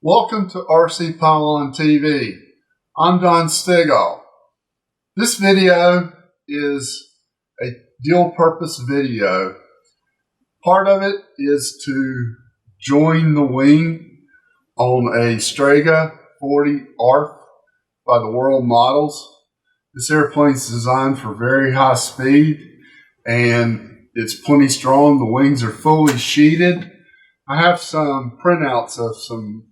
Welcome to RC Pylon TV. I'm Don Stegall. This video is a dual purpose video. Part of it is to join the wing on a Strega 40 ARF by the World Models. This airplane is designed for very high speed and it's plenty strong. The wings are fully sheeted. I have some printouts of some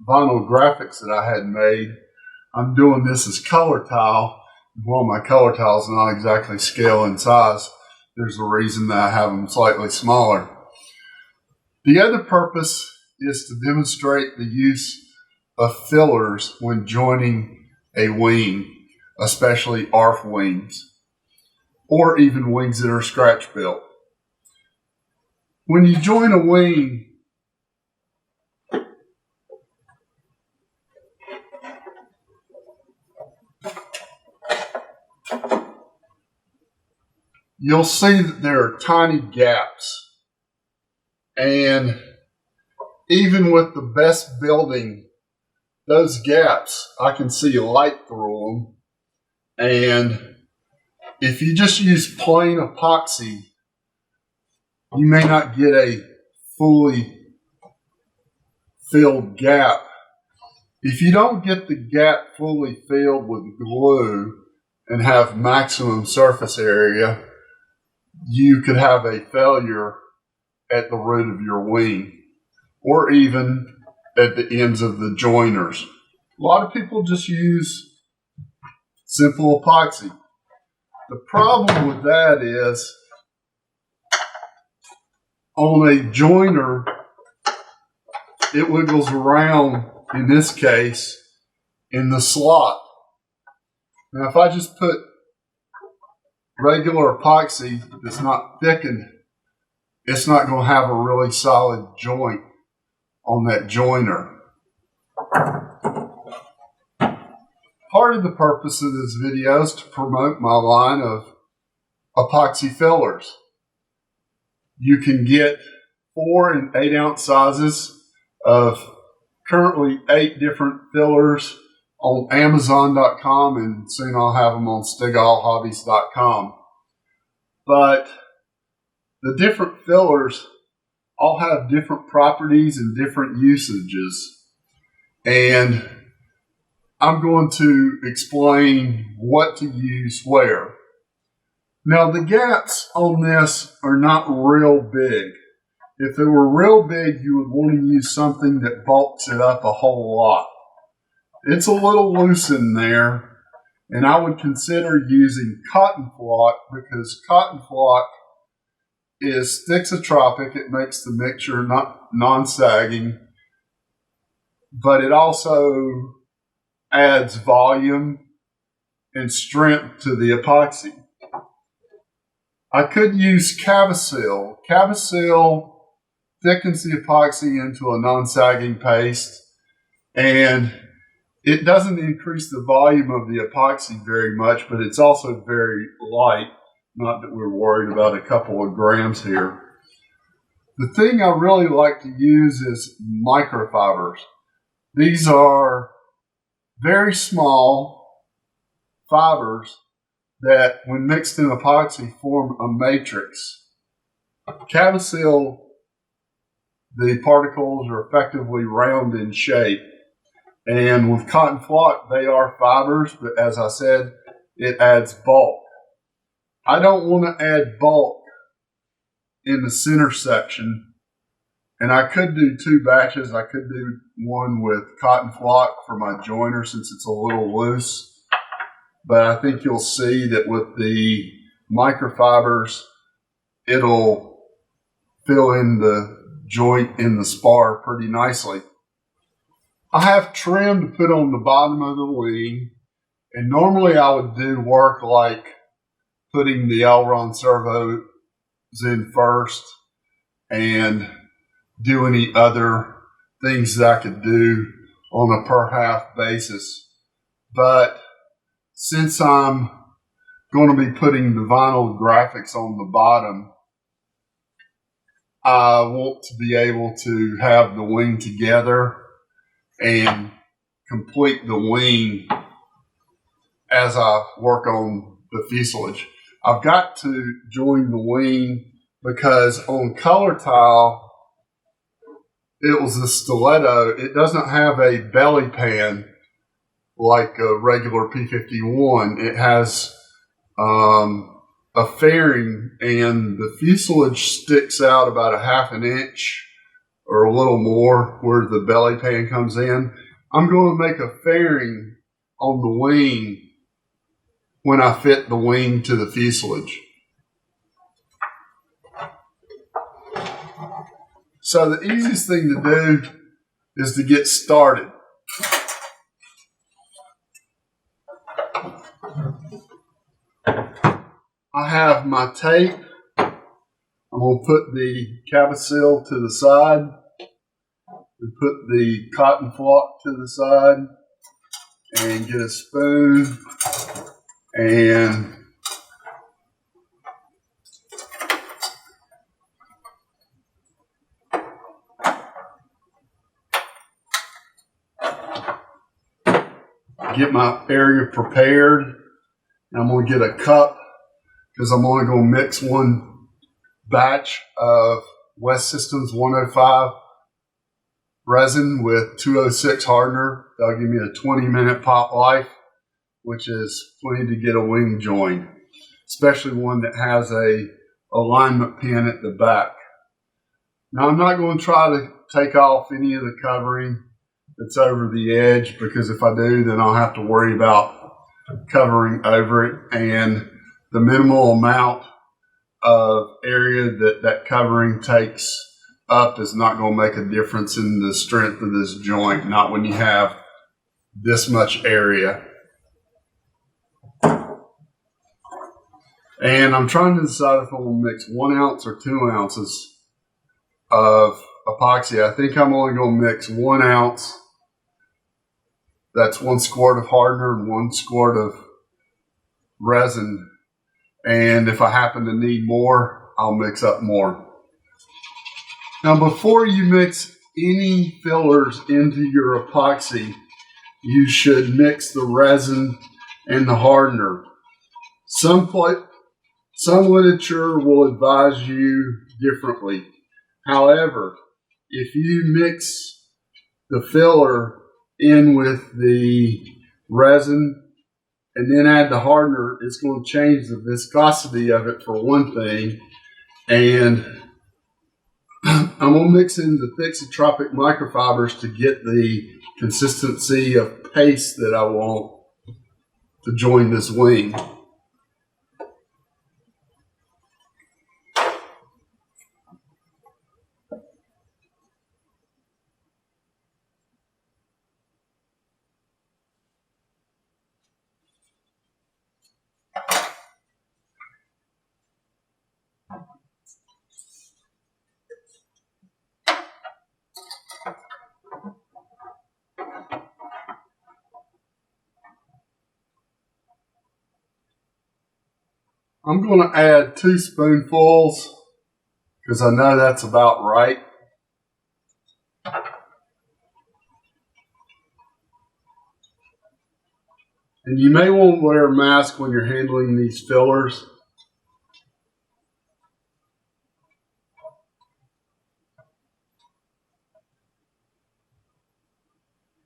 vinyl graphics that I had made. I'm doing this as color tile. Well, my color tile is not exactly scale in size. There's a reason that I have them slightly smaller. The other purpose is to demonstrate the use of fillers when joining a wing, especially ARF wings, or even wings that are scratch built. When you join a wing, you'll see that there are tiny gaps, and even with the best building, those gaps, I can see light through them. And if you just use plain epoxy, you may not get a fully filled gap. If you don't get the gap fully filled with glue and have maximum surface area, you could have a failure at the root of your wing or even at the ends of the joiners. A lot of people just use simple epoxy. The problem with that is on a joiner, it wiggles around, in this case, in the slot. Now if I just put regular epoxy that's not thickened, it's not going to have a really solid joint on that joiner. Part of the purpose of this video is to promote my line of epoxy fillers. You can get 4 and 8 ounce sizes of currently 8 different fillers on Amazon.com, and soon I'll have them on StegallHobbies.com. But the different fillers all have different properties and different usages, and I'm going to explain what to use where. Now the gaps on this are not real big. If they were real big, you would want to use something that bulks it up a whole lot. It's a little loose in there, and I would consider using cotton flock, because cotton flock is thixotropic. It makes the mixture not non-sagging, but it also adds volume and strength to the epoxy. I could use Cavasil. Cavasil thickens the epoxy into a non-sagging paste, and it doesn't increase the volume of the epoxy very much, but it's also very light. Not that we're worried about a couple of grams here. The thing I really like to use is microfibers. These are very small fibers that, when mixed in epoxy, form a matrix. Cavasil, the particles are effectively round in shape. And with cotton flock, they are fibers, but as I said, it adds bulk. I don't want to add bulk in the center section, and I could do 2 batches. I could do one with cotton flock for my joiner since it's a little loose, but I think you'll see that with the microfibers, it'll fill in the joint in the spar pretty nicely. I have trim to put on the bottom of the wing, and normally I would do work like putting the aileron servos in first and do any other things that I could do on a per half basis. But since I'm going to be putting the vinyl graphics on the bottom, I want to be able to have the wing together and complete the wing as I work on the fuselage. I've got to join the wing because on color tile, it was a stiletto. It doesn't have a belly pan like a regular P-51. It has a fairing, and the fuselage sticks out about a half an inch or a little more where the belly pan comes in. I'm going to make a fairing on the wing when I fit the wing to the fuselage. So the easiest thing to do is to get started. I have my tape. I'm going to put the Cavasil to the side and put the cotton flock to the side and get a spoon and get my area prepared. And I'm going to get a cup because I'm only going to mix one batch of West Systems 105 resin with 206 hardener. That'll give me a 20-minute pop life, which is plenty to get a wing joined, especially one that has a alignment pin at the back. Now I'm not going to try to take off any of the covering that's over the edge, because if I do, then I'll have to worry about covering over it, and the minimal amount of area that covering takes up is not going to make a difference in the strength of this joint, not when you have this much area. And I'm trying to decide if I'm going to mix 1 ounce or 2 ounces of epoxy. I think I'm only going to mix 1 ounce. That's 1 squirt of hardener and 1 squirt of resin. And if I happen to need more, I'll mix up more. Now, before you mix any fillers into your epoxy, you should mix the resin and the hardener. Some literature will advise you differently. However, if you mix the filler in with the resin and then add the hardener, it's going to change the viscosity of it for one thing. And I'm going to mix in the thixotropic microfibers to get the consistency of paste that I want to join this wing. I'm going to add 2 spoonfuls because I know that's about right. And you may want to wear a mask when you're handling these fillers.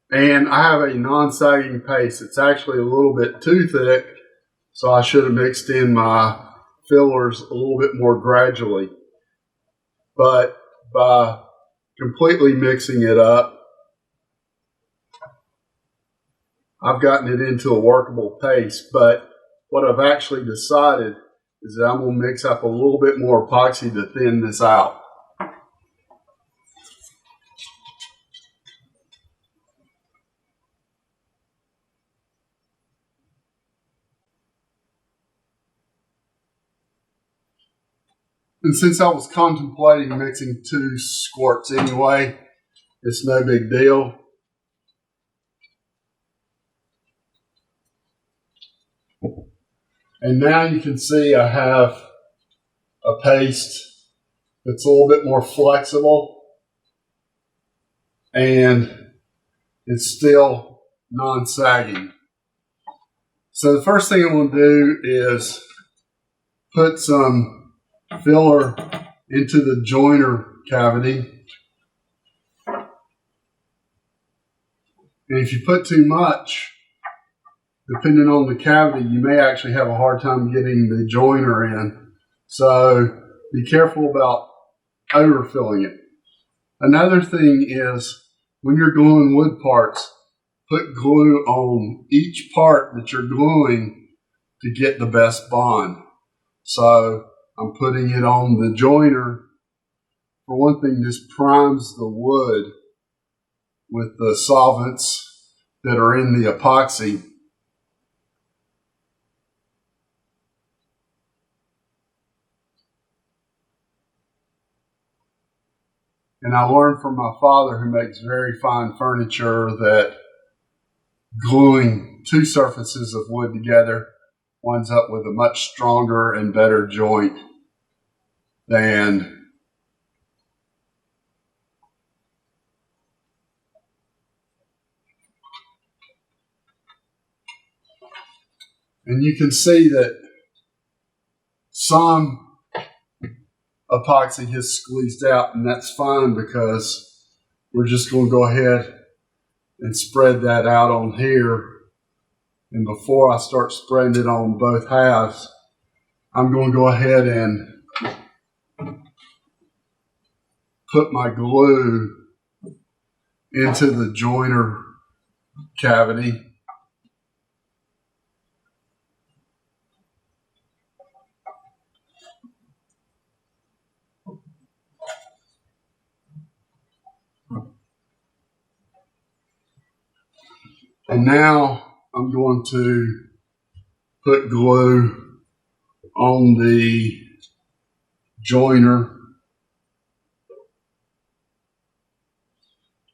And I have a non-sagging paste. It's actually a little bit too thick, so I should have mixed in my fillers a little bit more gradually. But by completely mixing it up, I've gotten it into a workable paste. But what I've actually decided is that I'm going to mix up a little bit more epoxy to thin this out. And since I was contemplating mixing 2 squirts anyway, it's no big deal. And now you can see I have a paste that's a little bit more flexible, and it's still non-sagging. So the first thing I'm going to do is put some filler into the joiner cavity. And if you put too much, depending on the cavity, you may actually have a hard time getting the joiner in. So be careful about overfilling it. Another thing is when you're gluing wood parts, put glue on each part that you're gluing to get the best bond. So I'm putting it on the joiner. For one thing, this primes the wood with the solvents that are in the epoxy. And I learned from my father, who makes very fine furniture, that gluing two surfaces of wood together winds up with a much stronger and better joint than and you can see that some epoxy has squeezed out, and that's fine because we're just going to go ahead and spread that out on here. And before I start spreading it on both halves, I'm going to go ahead and put my glue into the joiner cavity. And now I'm going to put glue on the joiner.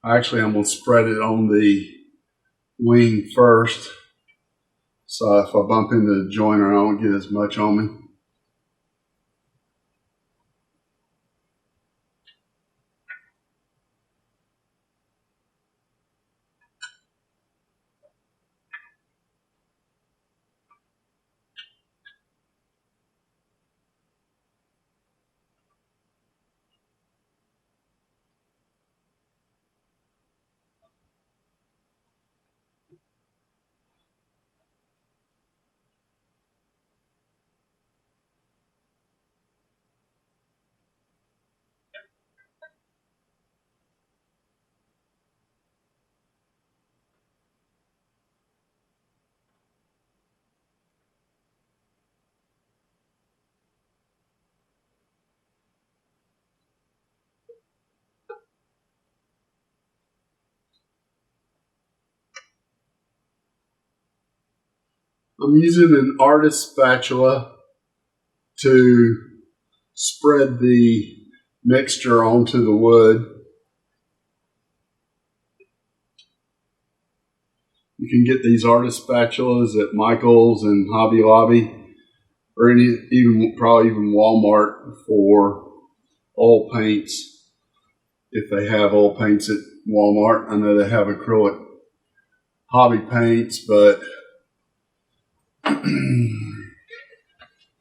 Actually, I'm going to spread it on the wing first. So if I bump into the joiner, I don't get as much on me. I'm using an artist spatula to spread the mixture onto the wood. You can get these artist spatulas at Michael's and Hobby Lobby, or probably even Walmart for oil paints. If they have oil paints at Walmart, I know they have acrylic hobby paints, but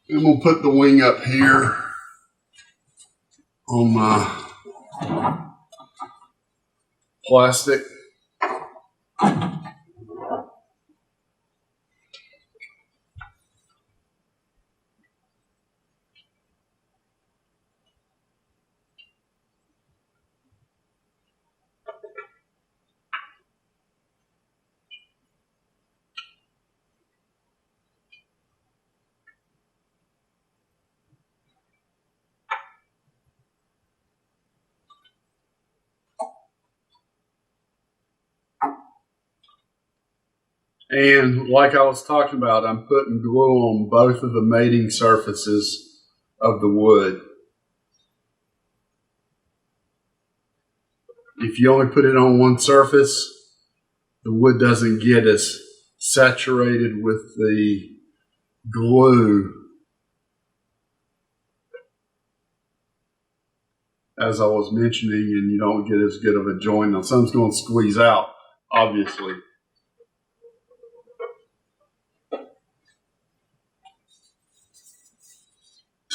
and we'll put the wing up here on my plastic. And like I was talking about, I'm putting glue on both of the mating surfaces of the wood. If you only put it on one surface, the wood doesn't get as saturated with the glue as I was mentioning, and you don't get as good of a joint. Now, some's going to squeeze out. obviously.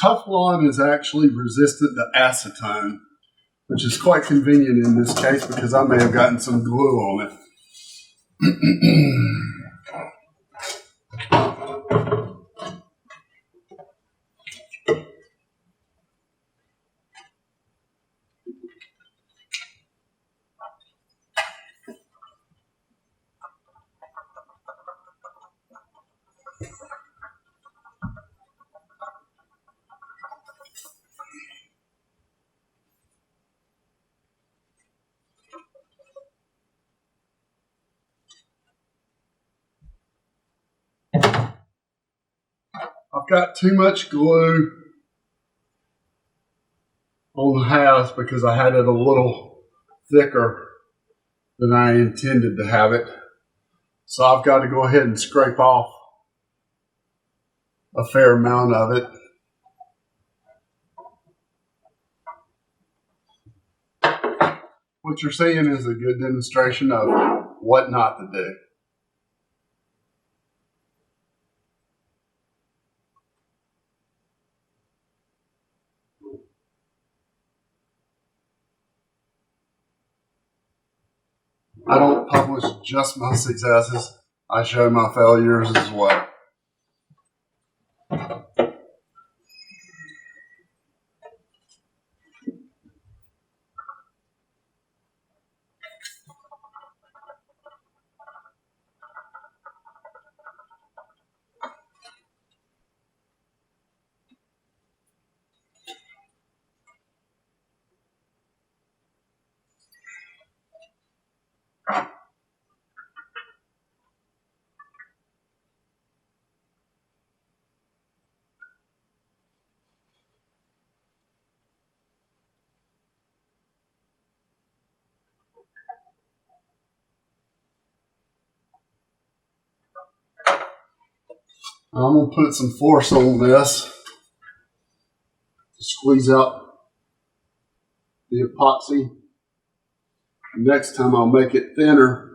Teflon is actually resistant to acetone, which is quite convenient in this case because I may have gotten some glue on it. I've got too much glue on the house because I had it a little thicker than I intended to have it. So I've got to go ahead and scrape off a fair amount of it. What you're seeing is a good demonstration of what not to do. I don't publish just my successes. I show my failures as well. I'm going to put some force on this to squeeze out the epoxy. Next time I'll make it thinner.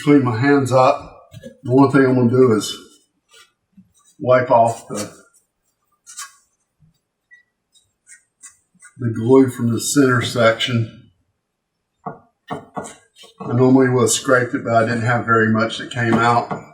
clean my hands up. The one thing I'm going to do is wipe off the glue from the center section. I normally would have scraped it, but I didn't have very much that came out.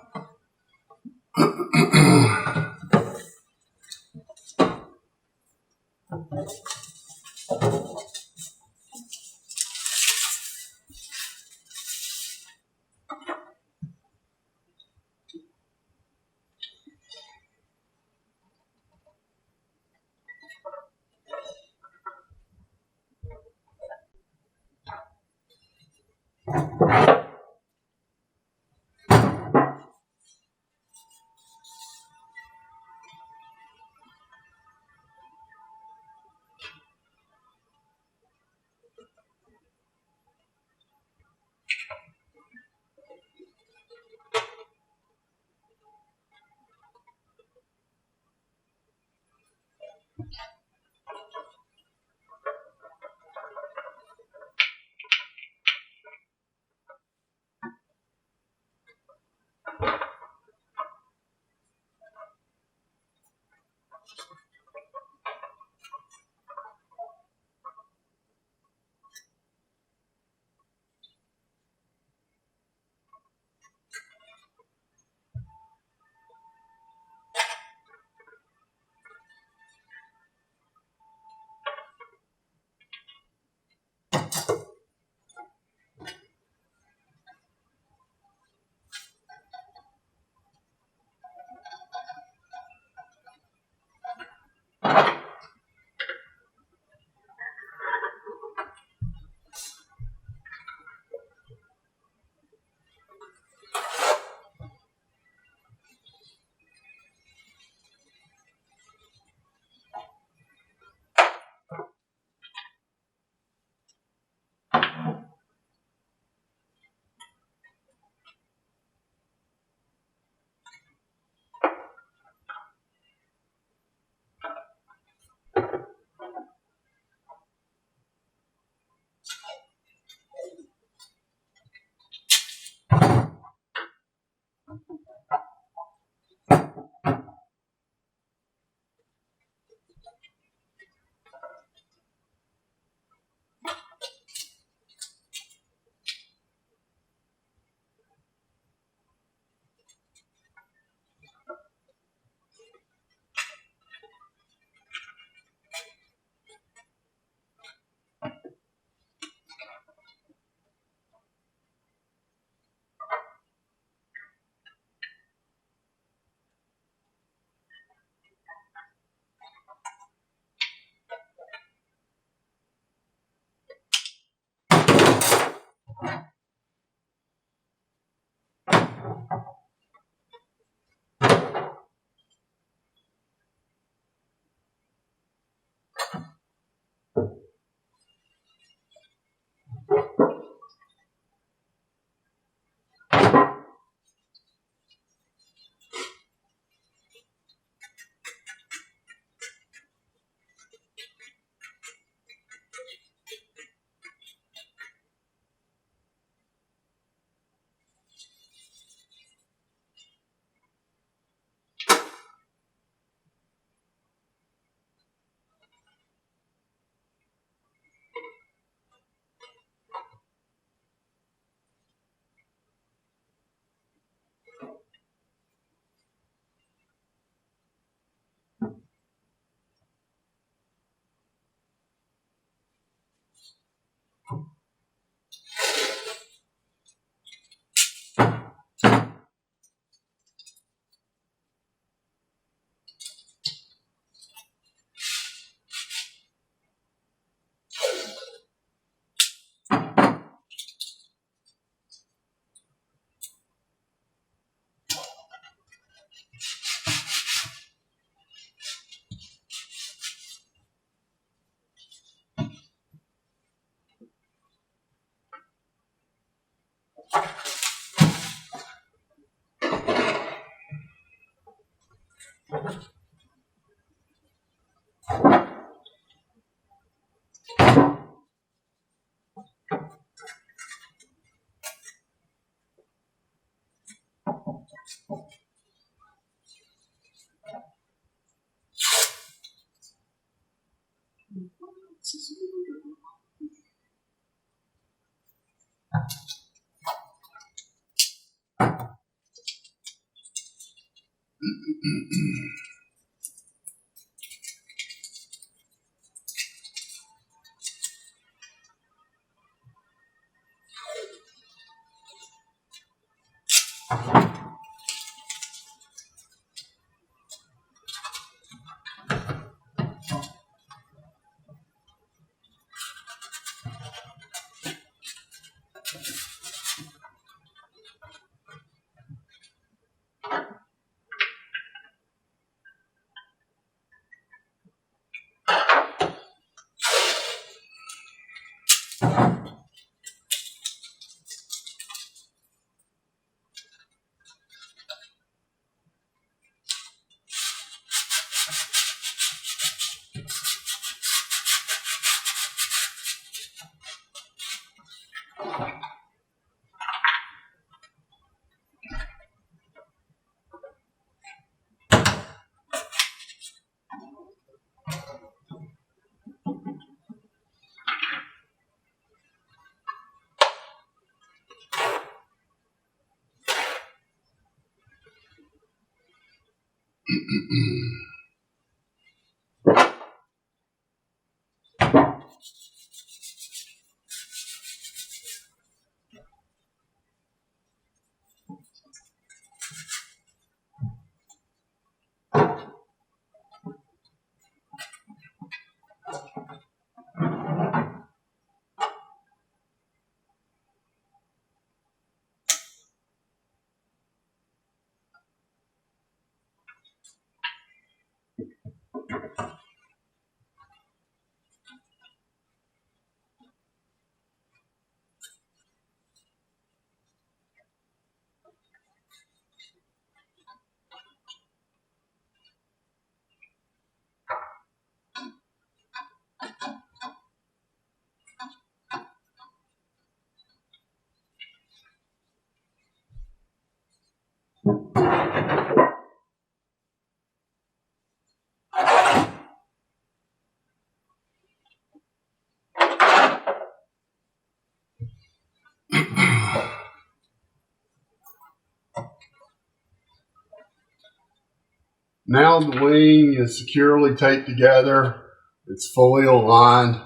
Now the wing is securely taped together. It's fully aligned.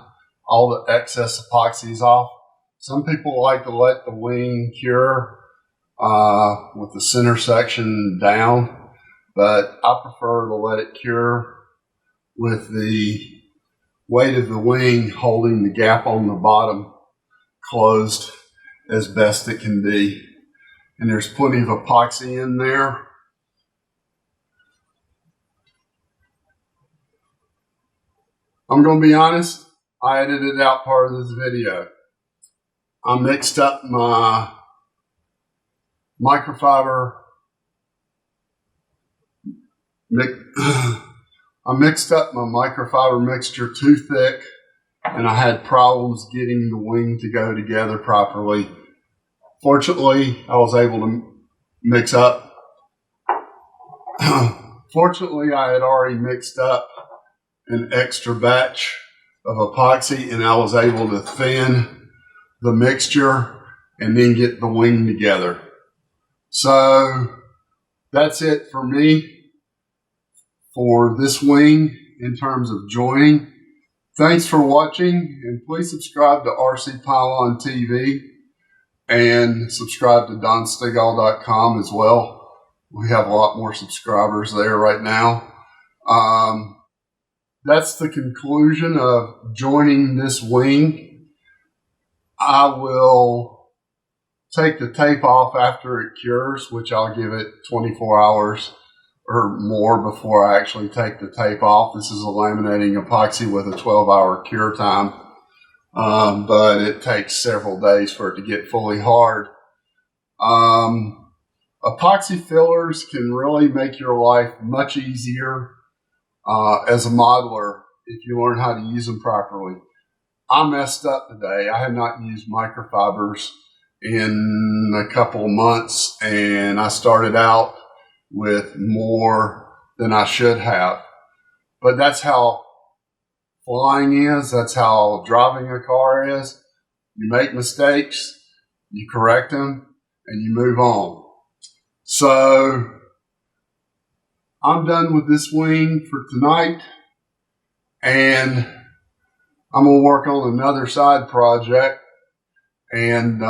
All the excess epoxy is off. Some people like to let the wing cure with the center section down, but I prefer to let it cure with the weight of the wing holding the gap on the bottom closed as best it can be. And there's plenty of epoxy in there. I'm going to be honest, I edited out part of this video. I mixed up my microfiber. I mixed up my microfiber mixture too thick, and I had problems getting the wing to go together properly. Fortunately, I was able to mix up. Fortunately, I had already mixed up an extra batch of epoxy, and I was able to thin the mixture and then get the wing together. So that's it for me for this wing in terms of joining. Thanks for watching, and please subscribe to RC Pylon TV and subscribe to DonStegall.com as well. We have a lot more subscribers there right now. That's the conclusion of joining this wing. I will take the tape off after it cures, which I'll give it 24 hours or more before I actually take the tape off. This is a laminating epoxy with a 12-hour cure time, but it takes several days for it to get fully hard. Epoxy fillers can really make your life much easier as a modeler if you learn how to use them properly. I messed up today. I had not used microfibers in a couple of months, and I started out with more than I should have. But that's how flying is. That's how driving a car is. You make mistakes, you correct them, and you move on. So I'm done with this wing for tonight, and I'm going to work on another side project. And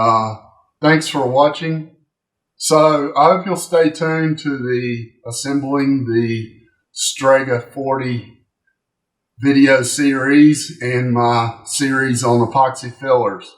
thanks for watching. So I hope you'll stay tuned to the assembling the Strega 40 video series and my series on epoxy fillers.